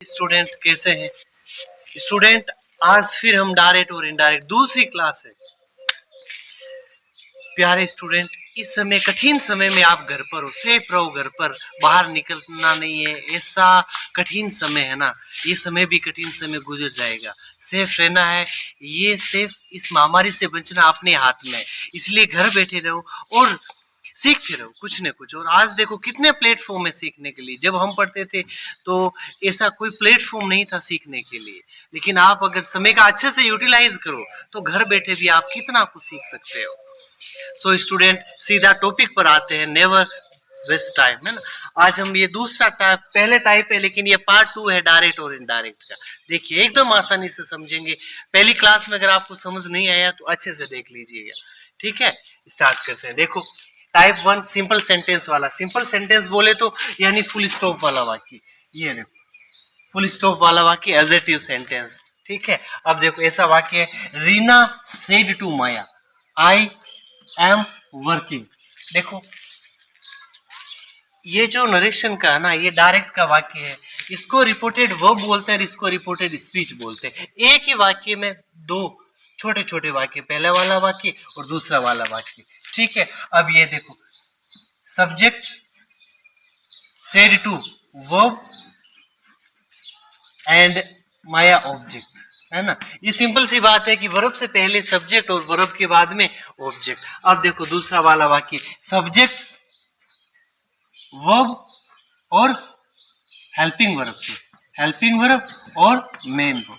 Student कैसे हैं student. आज फिर हम डायरेक्ट और इनडायरेक्ट दूसरी क्लास है। प्यारे स्टूडेंट, इस समय कठिन समय में आप घर पर हो, सेफ रहो, घर पर बाहर निकलना नहीं है। ऐसा कठिन समय है ना, ये समय भी कठिन समय गुजर जाएगा। सेफ रहना है, ये सेफ इस महामारी से बचना अपने हाथ में है। इसलिए घर बैठे रहो और सीखते रहो कुछ न कुछ। और आज देखो कितने प्लेटफॉर्म है सीखने के लिए। जब हम पढ़ते थे तो ऐसा कोई प्लेटफॉर्म नहीं था सीखने के लिए, लेकिन आप अगर समय का अच्छे से यूटिलाइज करो तो घर बैठे भी आप कितना कुछ सीख सकते हो। सो स्टूडेंट, सीधा टॉपिक पर आते हैं, नेवर वेस्ट टाइम, है ना। आज हम ये दूसरा टाइप, पहले टाइप है लेकिन ये पार्ट 2 है डायरेक्ट और इनडायरेक्ट का। देखिए एकदम आसानी से समझेंगे। पहली क्लास में अगर आपको समझ नहीं आया तो अच्छे से देख लीजिएगा, ठीक है। स्टार्ट करते हैं। देखो टाइप 1 सिंपल सेंटेंस वाला। सिंपल सेंटेंस बोले तो यानी फुल स्टॉप वाला वाक्य। ये देखो फुल स्टॉप वाला वाक्य, एडजेक्टिव सेंटेंस, ठीक है। अब देखो ऐसा वाक्य है, Reena said to Maya I am working. देखो ये जो नरेशन का है ना, ये डायरेक्ट का वाक्य है। इसको रिपोर्टेड वर्ब बोलते हैं और इसको रिपोर्टेड स्पीच बोलते हैं। एक ही वाक्य में दो छोटे छोटे वाक्य, पहला वाला वाक्य और दूसरा वाला वाक्य, ठीक है। अब ये देखो, subject said to verb and Maya object, है ना। ये सिंपल सी बात है कि वर्ब से पहले सब्जेक्ट और वर्ब के बाद में ऑब्जेक्ट। अब देखो दूसरा वाला वाक्य, सब्जेक्ट वर्ब और हेल्पिंग वर्ब से, हेल्पिंग वर्ब और मेन वर्ब।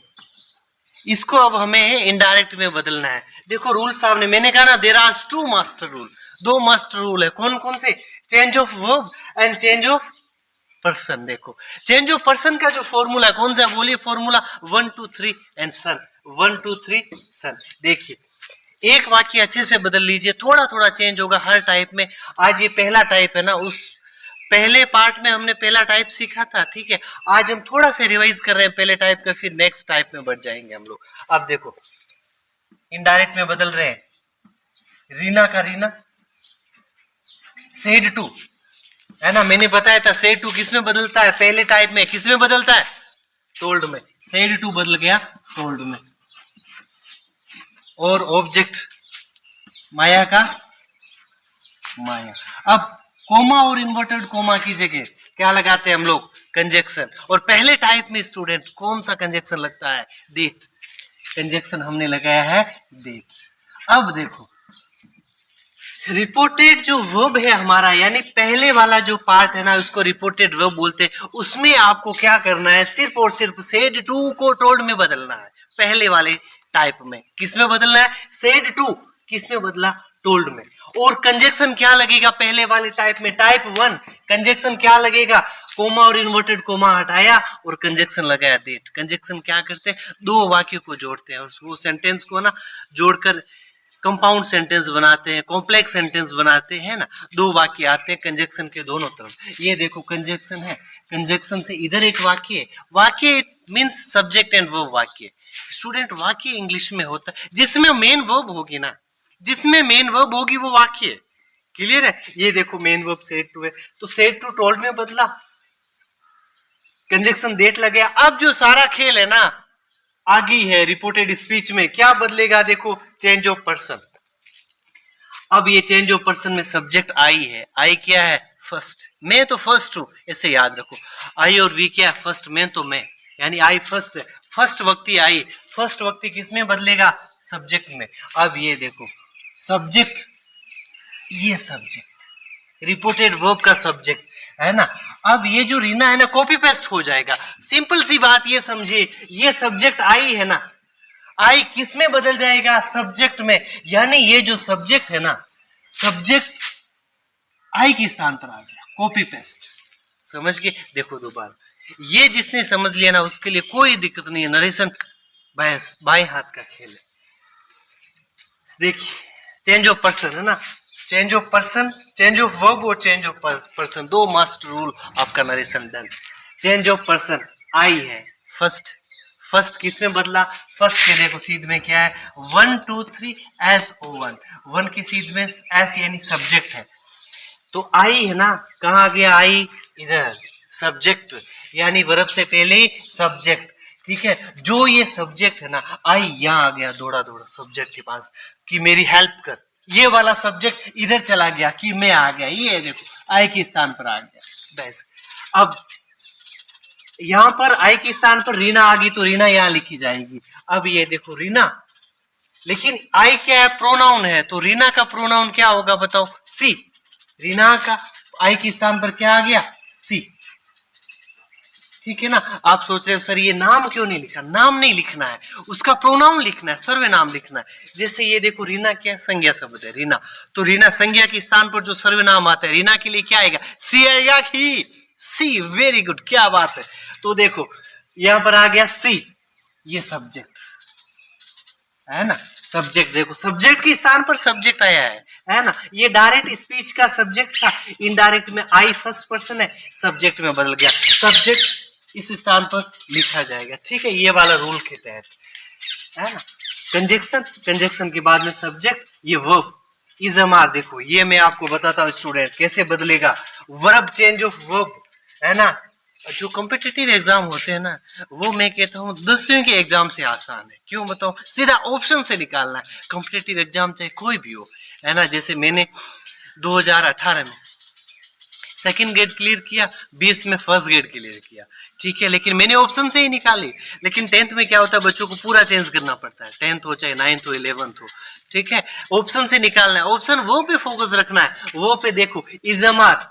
इसको अब हमें इनडायरेक्ट में बदलना है। देखो रूल सामने, मैंने कहा ना there are 2 master rule. 2 master rule है। कौन कौन से? Change of verb and change of person. देखो चेंज ऑफ पर्सन का जो फॉर्मूला है, कौन सा बोलिए फॉर्मूला? 1 2 3 एंड सन। 1 2 3 सन। देखिए एक वाक्य अच्छे से बदल लीजिए, थोड़ा थोड़ा चेंज होगा हर टाइप में। आज ये पहला टाइप है ना, उस पहले पार्ट में हमने पहला टाइप सीखा था, ठीक है। आज हम थोड़ा सा रिवाइज कर रहे हैं पहले टाइप का, फिर नेक्स्ट टाइप में बढ़ जाएंगे हम लोग। अब देखो इनडायरेक्ट में बदल रहे हैं, रीना का रीना सेड टू, है ना। मैंने बताया था सेड टू किस में बदलता है, पहले टाइप में किस में बदलता है? टोल्ड में। सेड टू बदल गया टोल्ड में। और ऑब्जेक्ट माया का माया। अब कोमा और इन्वर्टेड कोमा की जगह क्या लगाते हैं हम लोग? कंजक्शन। और पहले टाइप में स्टूडेंट कौन सा कंजक्शन लगता है? डेट। कंजक्शन हमने लगाया है डेट। अब देखो रिपोर्टेड जो वर्ब है हमारा, यानी पहले वाला जो पार्ट है ना, उसको रिपोर्टेड वर्ब बोलते हैं। उसमें आपको क्या करना है? सिर्फ और सिर्फ सेड टू को टोल्ड में बदलना है। पहले वाले टाइप में किस में बदलना है? Said to. किस में बदला? टोल्ड में। और कंजक्शन क्या लगेगा पहले वाले टाइप में? टाइप 1 कंजक्शन क्या लगेगा? कोमा और इन्वर्टेड कोमा हटाया और कंजक्शन लगाया डेट। कंजक्शन क्या करते हैं? दो वाक्य को जोड़ते हैं और वो सेंटेंस को ना जोड़कर कंपाउंड सेंटेंस बनाते हैं, कॉम्प्लेक्स सेंटेंस बनाते हैं ना। दो वाक्य आते हैं कंजक्शन के दोनों तरफ। ये देखो कंजक्शन है, कंजक्शन से इधर एक वाक्य है। वाक्य मींस सब्जेक्ट एंड वर्ब वाक्य। स्टूडेंट वाक्य इंग्लिश में होता है जिसमें मेन वर्ब होगी ना, जिसमें मेन वर्ब होगी वो वाक्य। क्लियर है? ये देखो मेन वर्ब सेड टू है तो सेड टू टोल्ड में बदला, कंजक्शन डेट लग गया। अब जो सारा खेल है ना आगे है रिपोर्टेड स्पीच में, क्या बदलेगा? देखो चेंज ऑफ पर्सन। अब ये चेंज ऑफ पर्सन में सब्जेक्ट आई है। आई क्या है? फर्स्ट। मैं तो फर्स्ट हूं, ऐसे याद रखो। आई और वी क्या है? फर्स्ट। मैं तो मैं, यानी आई फर्स्ट है। फर्स्ट व्यक्ति आई। फर्स्ट व्यक्ति किस में बदलेगा? सब्जेक्ट में। अब ये देखो सब्जेक्ट, ये सब्जेक्ट रिपोर्टेड वर्ब का सब्जेक्ट है ना। अब ये जो रीना है ना कॉपी पेस्ट हो जाएगा। सिंपल सी बात ये समझिए, ये सब्जेक्ट आई है ना, आई किस में बदल जाएगा? सब्जेक्ट में। यानी ये जो सब्जेक्ट है ना, सब्जेक्ट आई के स्थान पर आ गया। Copy paste. समझ गए? देखो दोबारा, ये जिसने समझ लिया ना उसके लिए कोई दिक्कत नहीं है। नरेशन बस बाएं हाथ का खेल है। देखिए चेंज ऑफ पर्सन है ना, change of person, change of verb और चेंज ऑफ पर्सन, दो मास्टर रूल आपका narration done. Change of person I है फर्स्ट। फर्स्ट किस में बदला? फर्स्ट के देखो सीध में क्या है? 1 2 3 एस ओ 1। 1 की सीध में एस यानी सब्जेक्ट है। तो आई है ना, कहाँ गया आई? इधर। सब्जेक्ट, यानी वर्ब से पहले सब्जेक्ट। ठीक है, जो ये सब्जेक्ट है ना, आई यहाँ आ गया दौड़ा दौड़ा सब्जेक्ट के पास कि मेरी हेल्प कर, ये वाला सब्जेक्ट इधर चला गया कि मैं आ गया, ये देखो आई के स्थान पर आ गया बस। अब यहां पर आई के स्थान पर रीना आ गई तो रीना यहां लिखी जाएगी। अब ये देखो रीना, लेकिन आई क्या है, प्रोनाउन है, तो रीना का प्रोनाउन क्या होगा बताओ, सी। रीना का आई के स्थान पर क्या आ गया, सी। ठीक है ना। आप सोच रहे हो सर ये नाम क्यों नहीं लिखा, नाम नहीं लिखना है, उसका प्रोनाउन लिखना है, सर्वनाम लिखना है। जैसे ये देखो रीना क्या संज्ञा शब्द है रीना, तो रीना संज्ञा के स्थान पर जो सर्वनाम आता है रीना के लिए क्या आएगा, सी आएगा ही, सी। वेरी गुड, क्या बात है। तो देखो यहां पर आ गया सी, ये सब्जेक्ट है ना, सब्जेक्ट। देखो सब्जेक्ट के स्थान पर सब्जेक्ट आया है ना। ये डायरेक्ट स्पीच का सब्जेक्ट था, इनडायरेक्ट में आई फर्स्ट पर्सन है, सब्जेक्ट में बदल गया, सब्जेक्ट इस स्थान पर लिखा जाएगा। ठीक है, ये वाला रूल के तहत है ना। कंजक्शन, कंजक्शन के बाद में सब्जेक्ट, ये वर्ब इजमार। देखो ये मैं आपको बताता हूँ स्टूडेंट कैसे बदलेगा, वर्ब चेंज ऑफ वर्ब है ना। जो कॉम्पिटिटिव एग्जाम होते हैं ना, वो मैं कहता हूँ 10वीं के एग्जाम से आसान है। क्यों बताओ, सीधा ऑप्शन से निकालना है। कॉम्पिटिटिव एग्जाम चाहे कोई भी हो है ना, जैसे मैंने 2018 में सेकंड ग्रेड क्लियर किया, 20 में फर्स्ट ग्रेड क्लियर किया। ठीक है, लेकिन मैंने ऑप्शन से ही निकाली। लेकिन 10th में क्या होता है, बच्चों को पूरा चेंज करना पड़ता है, 10th हो चाहे 9th हो 11th हो। ठीक है, ऑप्शन से निकालना है, ऑप्शन वो पे फोकस रखना है। वो पे देखो इजमार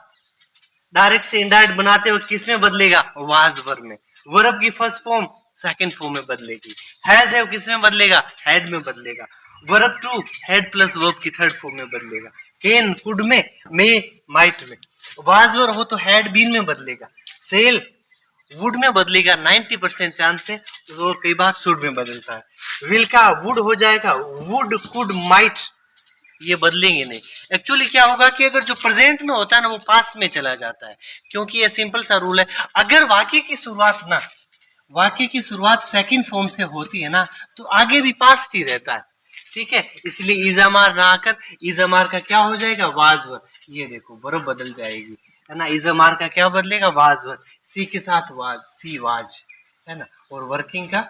डायरेक्ट से इनडायरेक्ट बनाते हुए किस में बदलेगा, वाज वर्ब में। वर्ब की फर्स्ट फॉर्म सेकंड फॉर्म में बदलेगी। हैज है किस में बदलेगा, हैड में बदलेगा। Verb to had plus verb की थर्ड फॉर्म में बदलेगा। कैन कुड में, मे माइट में। वाज वर्ब हो तो हैड बीन में बदलेगा। सेल वुड में बदलेगा 90% चांस है, और कई बार शुड में बदलता है। विल का वुड हो जाएगा, वुड कुड माइट ये बदलेंगे नहीं। एक्चुअली क्या होगा कि अगर जो प्रेजेंट में होता है ना वो पास्ट में चला जाता है, क्योंकि ये सिंपल सा रूल है। अगर वाक्य की शुरुआत ना, वाक्य की शुरुआत सेकंड फॉर्म से होती है ना, तो आगे भी पास्ट ही रहता है। ठीक है, इसलिए इजामार ना आकर इजामार का क्या हो जाएगा, वाज वर्ब। ये देखो वर्ब बदल जाएगी है ना। इजामार का क्या बदलेगा, वाज वर्ब। सी के साथ वाज, सी वाज है ना, और वर्किंग का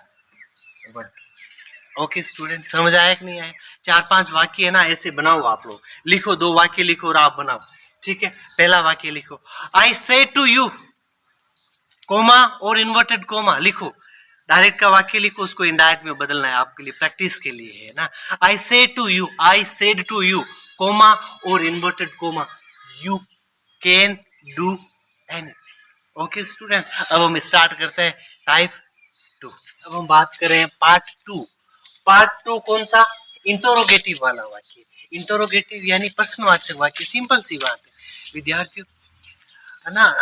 वर्किंग। ओके स्टूडेंट, समझ आया कि नहीं आया। 4-5 वाक्य है ना ऐसे बनाओ, आप लोग लिखो, 2 वाक्य लिखो और आप बनाओ। ठीक है, पहला वाक्य लिखो, आई से टू यू, कोमा और इन्वर्टेड कोमा लिखो। डायरेक्ट का वाक्य लिखो, उसको इनडायरेक्ट में बदलना है, आपके लिए प्रैक्टिस के लिए है ना। I say to you, I said to you, comma और inverted comma, you can do anything. Okay student, अब हम स्टार्ट करते हैं टाइप 2। अब हम बात करें पार्ट 2। पार्ट 2 कौन सा, इंटरोगेटिव वाला वाक्य। इंटरोगेटिव यानी प्रश्नवाचक वाक्य। सिंपल सी बात है विद्यार्थियों है ना।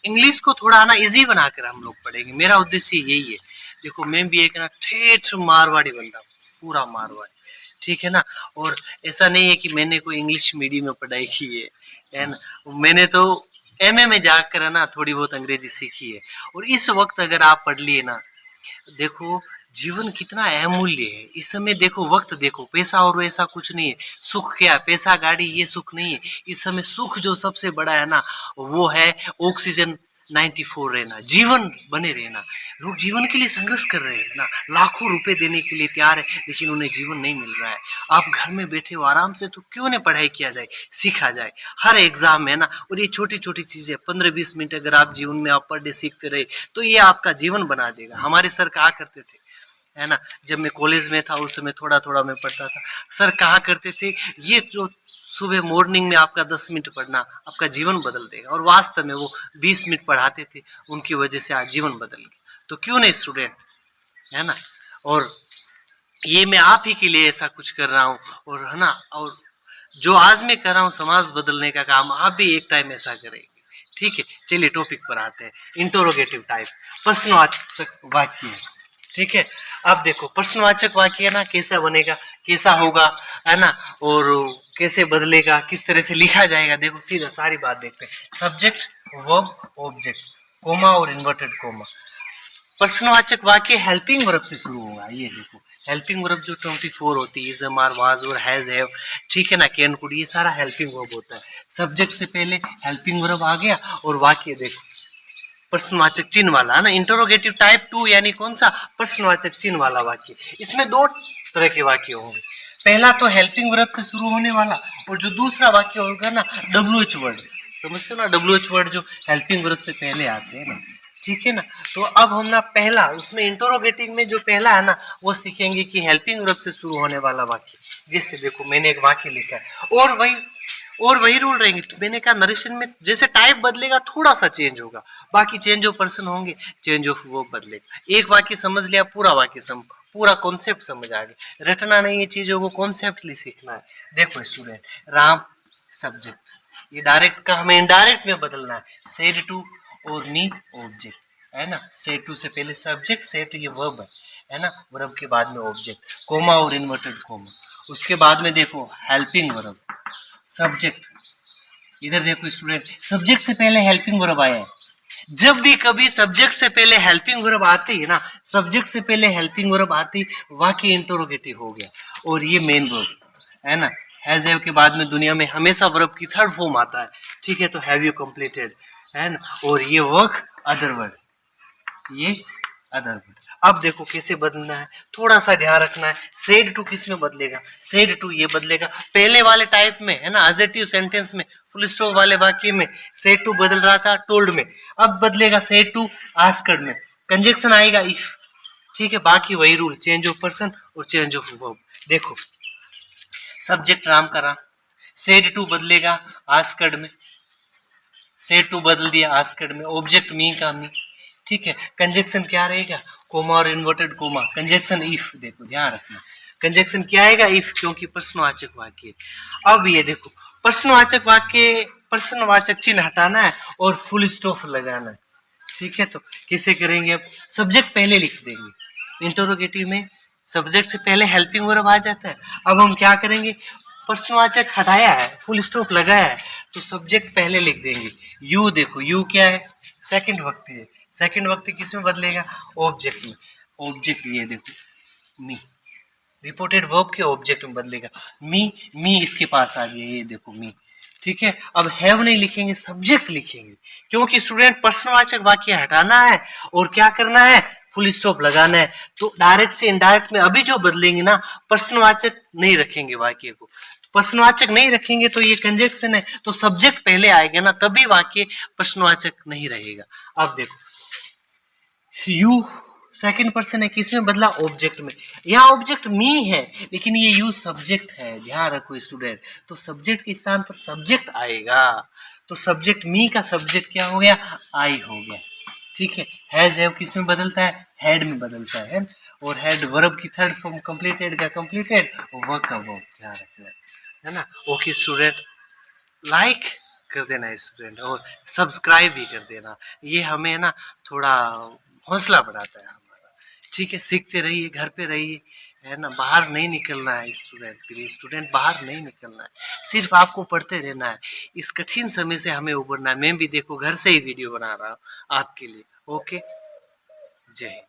इंग्लिश को थोड़ा ना इजी बनाकर हम लोग पढ़ेंगे, मेरा उद्देश्य यही है। देखो मैं भी एक ना ठेठ मारवाड़ी बंदा, पूरा मारवाड़ी। ठीक है ना, और ऐसा नहीं है कि मैंने कोई इंग्लिश मीडियम में पढ़ाई की है ना। मैंने तो एमए में जाकर है ना थोड़ी बहुत अंग्रेजी सीखी है। और इस वक्त अगर आप पढ़ लिए ना, देखो जीवन कितना अमूल्य है इस समय। देखो वक्त देखो, पैसा और ऐसा कुछ नहीं है। सुख क्या है, पैसा गाड़ी ये सुख नहीं है इस समय। सुख जो सबसे बड़ा है ना वो है ऑक्सीजन 94 रहना, जीवन बने रहना। लोग जीवन के लिए संघर्ष कर रहे हैं ना, लाखों रुपए देने के लिए तैयार है, लेकिन उन्हें जीवन नहीं मिल रहा है। आप घर में बैठे हो आराम से, तो क्यों नहीं पढ़ाई किया जाए, सीखा जाए हर एग्जाम है ना। और ये छोटी छोटी चीजें 15-20 मिनट अगर आप जीवन में आप पर डे सीखते रहे तो ये आपका जीवन बना देगा। हमारे सर कहा करते थे है ना, जब मैं कॉलेज में था उस समय थोड़ा थोड़ा मैं पढ़ता था, सर कहा करते थे ये जो सुबह मॉर्निंग में आपका 10 मिनट पढ़ना आपका जीवन बदल देगा। और वास्तव में वो 20 मिनट पढ़ाते थे, उनकी वजह से आज जीवन बदल गया। तो क्यों नहीं स्टूडेंट है ना। और ये मैं आप ही के लिए ऐसा कुछ कर रहा हूँ, और है ना, और जो आज मैं कर रहा हूँ समाज बदलने का काम, आप भी एक टाइम ऐसा करेंगे। ठीक है, चलिए टॉपिक पर आते हैं। इंटरोगेटिव टाइप, प्रश्नवाचक वाक्य। ठीक है, अब देखो प्रश्नवाचक वाक्य है ना कैसा बनेगा, कैसा होगा है ना, और कैसे बदलेगा, किस तरह से लिखा जाएगा। देखो सीधा सारी बात देखते हैं। सब्जेक्ट, वर्ब, ऑब्जेक्ट, कोमा और इन्वर्टेड कोमा। प्रश्नवाचक वाक्य हेल्पिंग वर्ब से शुरू होगा। ये देखो हेल्पिंग वर्ब जो 24 होती है, इज, आर, वाज और हैज, हैव। ठीक है ना, कैन, कुड, ये सारा हेल्पिंग वर्ब होता है। सब्जेक्ट से पहले हेल्पिंग वर्ब आ गया, और वाक्य देखो प्रश्नवाचक चिन्ह वाला है ना, इंटरोगेटिव टाइप 2 यानी कौन सा, प्रश्नवाचक चिन्ह वाला वाक्य। इसमें दो तरह के वाक्य होंगे, पहला तो हेल्पिंग वर्ब से शुरू होने वाला, और जो दूसरा वाक्य होगा ना WH वर्ड, समझते हो ना, WH वर्ड जो हेल्पिंग वर्ब से पहले आते हैं ना, ठीक है ना। तो अब हम ना पहला उसमें इंटरोगेटिव में जो पहला है ना वो सीखेंगे कि हेल्पिंग वर्ब से शुरू होने वाला वाक्य। जैसे देखो मैंने एक वाक्य लिखा है और वही रूल रहेंगे। तो मैंने कहा नरेशन में जैसे टाइप बदलेगा थोड़ा सा चेंज होगा, बाकी चेंज ऑफ पर्सन होंगे, चेंज ऑफ वर्ब बदलेगा। एक वाक्य समझ लिया, पूरा वाक्य पूरा कॉन्सेप्ट समझ आ गया। रटना नहीं है चीजों को, कॉन्सेप्टली सीखना है। देखो स्टूडेंट, राम सब्जेक्ट, ये डायरेक्ट का हमें इनडायरेक्ट में बदलना है, सेड टू और मी ऑब्जेक्ट, है ना। सेड टू से पहले सब्जेक्ट, सेड टू ये वर्ब है ना, वर्ब के बाद में ऑब्जेक्ट, कोमा और इन्वर्टेड कोमा। उसके बाद में देखो हेल्पिंग वर्ब, सब्जेक्ट, इधर देखो स्टूडेंट, सब्जेक्ट से पहले हेल्पिंग वर्ब आया है। जब भी कभी सब्जेक्ट से पहले हेल्पिंग वर्ब आती है ना, सब्जेक्ट से पहले हेल्पिंग वर्ब आती, वाक्य इंटरोगेटिव हो गया। और ये मेन वर्ब है ना, हैज हैव के बाद में दुनिया में हमेशा वर्ब की थर्ड फॉर्म आता है, ठीक है। तो हैव यू कंप्लीटेड है ना, और ये वर्क अदर वर्ड, ये अदर वर्ड। अब देखो कैसे बदलना है, थोड़ा सा ध्यान रखना है। सेड टू किस में बदलेगा, सेड टू ये बदलेगा पहले वाले टाइप में है ना, एडजेक्टिव सेंटेंस में, फुल स्टॉप वाले वाक्य में सेड टू बदल रहा था टोल्ड में, अब बदलेगा सेड टू आस्क्ड में, कंजक्शन आएगा इफ, ठीक है। बाकी वही रूल, चेंज ऑफ पर्सन और चेंज ऑफ वर्ब। देखो सब्जेक्ट राम का राम, सेड टू बदलेगा आस्क्ड में, सेड टू बदल दिया आस्क्ड में, ऑब्जेक्ट मी का मी, ठीक है। कंजक्शन क्या रहेगा, कोमा और इन्वर्टेड कोमा, कंजक्शन इफ, देखो ध्यान रखना कंजक्शन क्या आएगा, इफ, क्योंकि प्रश्नवाचक वाक्य। अब ये देखो प्रश्नवाचक वाक्य, प्रश्नवाचक चिन्ह हटाना है और फुल स्टॉप लगाना है, ठीक है। तो कैसे करेंगे, अब सब्जेक्ट पहले लिख देंगे, इंटरोगेटिव में सब्जेक्ट से पहले हेल्पिंग वर्ब आ जाता है। अब हम क्या करेंगे, प्रश्नवाचक हटाया है, फुल स्टॉप लगाया है, तो सब्जेक्ट पहले लिख देंगे। यू देखो, यू क्या है, सेकंड वक्ती है, सेकंड वक्ती किस में बदलेगा, ऑब्जेक्ट में, ऑब्जेक्ट ये देखो मी, रिपोर्टेड वर्ब के ऑब्जेक्ट में बदलेगा, मी इसके पास आ गया, ये देखो मी, ठीक है। अब हैव नहीं लिखेंगे, सब्जेक्ट लिखेंगे, क्योंकि स्टूडेंट प्रश्नवाचक वाक्य हटाना है और क्या करना है, फुल स्टॉप लगाना है। तो डायरेक्ट से इनडायरेक्ट में अभी जो बदलेंगे ना, प्रश्नवाचक नहीं रखेंगे वाक्य को, प्रश्नवाचक नहीं रखेंगे तो ये कंजक्शन है, तो सब्जेक्ट पहले आएगा ना, तभी वाक्य प्रश्नवाचक नहीं रहेगा। अब देखो यू सेकंड पर्सन है, किसमें बदला, ऑब्जेक्ट में। यहाँ ऑब्जेक्ट मी है लेकिन ये यू सब्जेक्ट है, ध्यान रखो स्टूडेंट। तो सब्जेक्ट के स्थान पर सब्जेक्ट आएगा, तो सब्जेक्ट मी का सब्जेक्ट क्या हो गया, आई हो गया, ठीक है। हैज हैव किसमें बदलता है, हेड में बदलता है, और हेड वर्ब की थर्ड फॉर्म, कंप्लीटेड का कंप्लीटेड, वर्क का वर्क, ध्यान रखना है ना। ओके स्टूडेंट, लाइक कर देना स्टूडेंट और सब्सक्राइब भी कर देना, ये हमें ना थोड़ा हौसला बढ़ाता है हमारा, ठीक है। सीखते रहिए, घर पे रहिए, है ना, बाहर नहीं निकलना है स्टूडेंट, प्लीज स्टूडेंट बाहर नहीं निकलना है, सिर्फ आपको पढ़ते रहना है। इस कठिन समय से हमें उबरना है। मैं भी देखो घर से ही वीडियो बना रहा हूँ आपके लिए। ओके, जय हिंद।